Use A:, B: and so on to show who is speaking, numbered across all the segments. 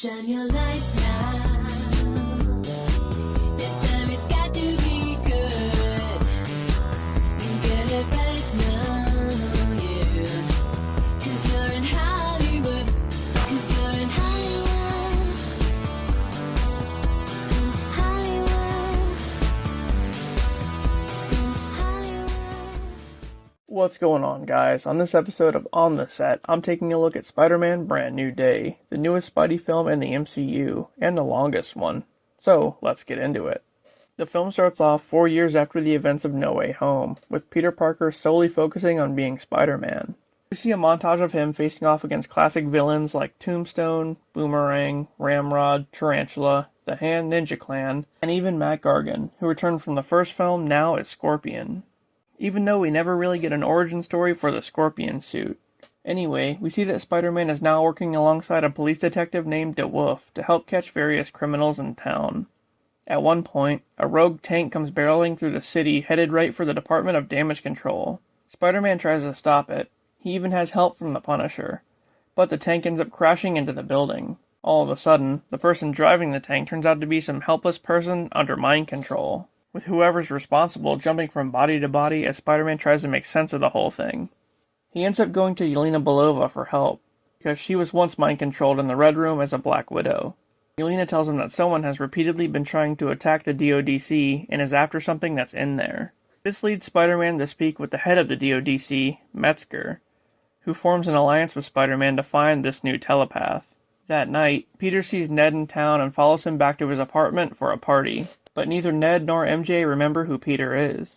A: Shine your light now. This time it's got to be good. You get it right now, yeah. 'Cause you're in Hollywood. 'Cause you're in Hollywood. Hollywood. Hollywood.
B: What's going on, guys? On this episode of On the Set, I'm taking a look at Spider-Man Brand New Day, the newest Spidey film in the MCU, and the longest one. So, let's get into it. The film starts off 4 years after the events of No Way Home, with Peter Parker solely focusing on being Spider-Man. We see a montage of him facing off against classic villains like Tombstone, Boomerang, Ramrod, Tarantula, the Hand Ninja Clan, and even Matt Gargan, who returned from the first film now as Scorpion. Even though we never really get an origin story for the Scorpion suit. Anyway, we see that Spider-Man is now working alongside a police detective named DeWolf to help catch various criminals in town. At one point, a rogue tank comes barreling through the city headed right for the Department of Damage Control. Spider-Man tries to stop it. He even has help from the Punisher. But the tank ends up crashing into the building. All of a sudden, the person driving the tank turns out to be some helpless person under mind control, with whoever's responsible jumping from body to body as Spider-Man tries to make sense of the whole thing. He ends up going to Yelena Belova for help, because she was once mind-controlled in the Red Room as a Black Widow. Yelena tells him that someone has repeatedly been trying to attack the DODC and is after something that's in there. This leads Spider-Man to speak with the head of the DODC, Metzger, who forms an alliance with Spider-Man to find this new telepath. That night, Peter sees Ned in town and follows him back to his apartment for a party. But neither Ned nor MJ remember who Peter is.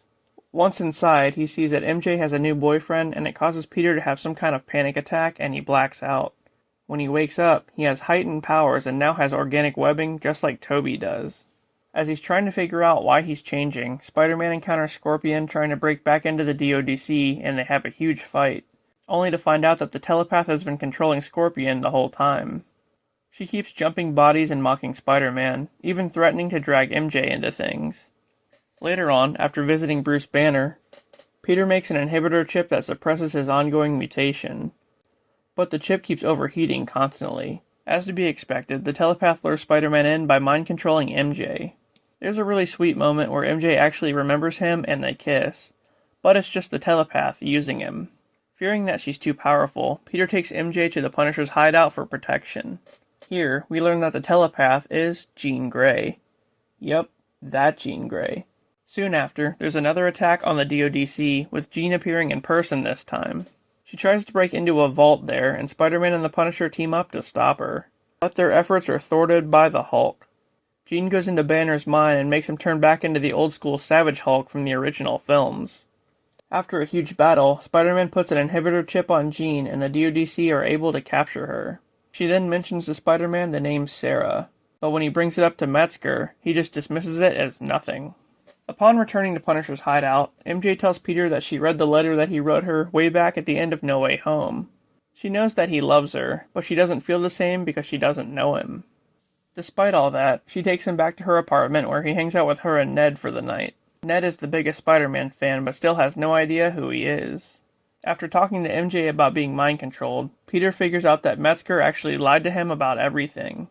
B: Once inside, he sees that MJ has a new boyfriend and it causes Peter to have some kind of panic attack and he blacks out. When he wakes up, he has heightened powers and now has organic webbing just like Toby does. As he's trying to figure out why he's changing, Spider-Man encounters Scorpion trying to break back into the DODC and they have a huge fight, only to find out that the telepath has been controlling Scorpion the whole time. She keeps jumping bodies and mocking Spider-Man, even threatening to drag MJ into things. Later on, after visiting Bruce Banner, Peter makes an inhibitor chip that suppresses his ongoing mutation. But the chip keeps overheating constantly. As to be expected, the telepath lures Spider-Man in by mind-controlling MJ. There's a really sweet moment where MJ actually remembers him and they kiss, but it's just the telepath using him. Fearing that she's too powerful, Peter takes MJ to the Punisher's hideout for protection. Here, we learn that the telepath is Jean Grey. Yep, that Jean Grey. Soon after, there's another attack on the DODC, with Jean appearing in person this time. She tries to break into a vault there, and Spider-Man and the Punisher team up to stop her. But their efforts are thwarted by the Hulk. Jean goes into Banner's mind and makes him turn back into the old-school Savage Hulk from the original films. After a huge battle, Spider-Man puts an inhibitor chip on Jean, and the DODC are able to capture her. She then mentions to Spider-Man the name Sarah, but when he brings it up to Metzger, he just dismisses it as nothing. Upon returning to Punisher's hideout, MJ tells Peter that she read the letter that he wrote her way back at the end of No Way Home. She knows that he loves her, but she doesn't feel the same because she doesn't know him. Despite all that, she takes him back to her apartment where he hangs out with her and Ned for the night. Ned is the biggest Spider-Man fan but still has no idea who he is. After talking to MJ about being mind-controlled, Peter figures out that Metzger actually lied to him about everything.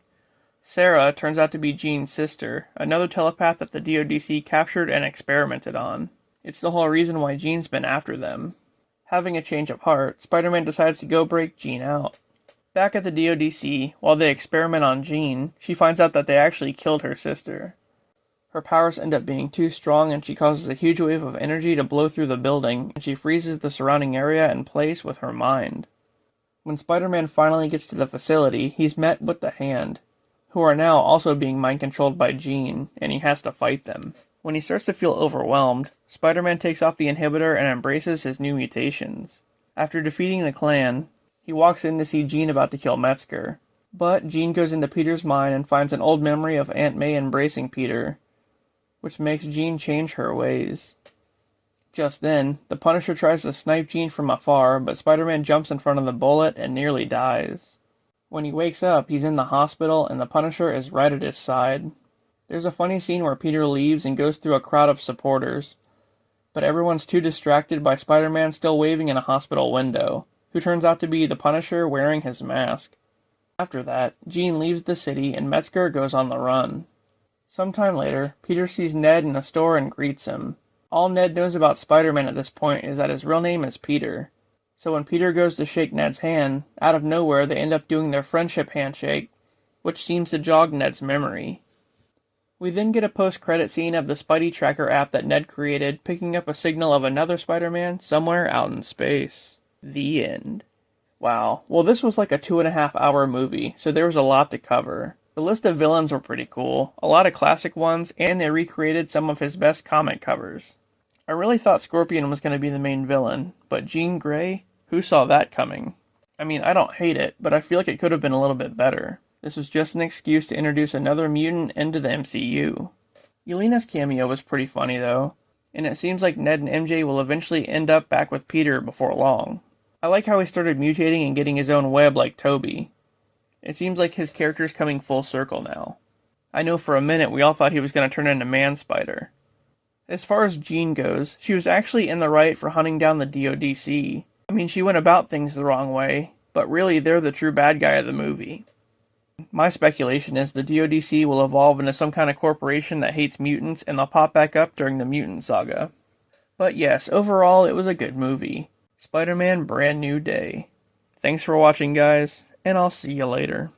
B: Sarah turns out to be Jean's sister, another telepath that the DODC captured and experimented on. It's the whole reason why Jean's been after them. Having a change of heart, Spider-Man decides to go break Jean out. Back at the DODC, while they experiment on Jean, she finds out that they actually killed her sister. Her powers end up being too strong and she causes a huge wave of energy to blow through the building, and she freezes the surrounding area and place with her mind. When Spider-Man finally gets to the facility, he's met with the Hand, who are now also being mind-controlled by Jean, and he has to fight them. When he starts to feel overwhelmed, Spider-Man takes off the inhibitor and embraces his new mutations. After defeating the clan, he walks in to see Jean about to kill Metzger. But Jean goes into Peter's mind and finds an old memory of Aunt May embracing Peter, which makes Jean change her ways. Just then, the Punisher tries to snipe Jean from afar, but Spider-Man jumps in front of the bullet and nearly dies. When he wakes up, he's in the hospital and the Punisher is right at his side. There's a funny scene where Peter leaves and goes through a crowd of supporters, but everyone's too distracted by Spider-Man still waving in a hospital window, who turns out to be the Punisher wearing his mask. After that, Jean leaves the city and Metzger goes on the run. Sometime later, Peter sees Ned in a store and greets him. All Ned knows about Spider-Man at this point is that his real name is Peter. So when Peter goes to shake Ned's hand, out of nowhere they end up doing their friendship handshake, which seems to jog Ned's memory. We then get a post-credit scene of the Spidey Tracker app that Ned created picking up a signal of another Spider-Man somewhere out in space. The end. Wow, well this was like a 2.5-hour movie, so there was a lot to cover. The list of villains were pretty cool, a lot of classic ones, and they recreated some of his best comic covers. I really thought Scorpion was going to be the main villain, but Jean Grey? Who saw that coming? I mean, I don't hate it, but I feel like it could have been a little bit better. This was just an excuse to introduce another mutant into the MCU. Yelena's cameo was pretty funny though, and it seems like Ned and MJ will eventually end up back with Peter before long. I like how he started mutating and getting his own web like Toby. It seems like his character's coming full circle now. I know for a minute we all thought he was going to turn into Man-Spider. As far as Jean goes, she was actually in the right for hunting down the DODC. I mean, she went about things the wrong way, but really they're the true bad guy of the movie. My speculation is the DODC will evolve into some kind of corporation that hates mutants and they'll pop back up during the mutant saga. But yes, overall it was a good movie. Spider-Man Brand New Day. Thanks for watching guys, and I'll see you later.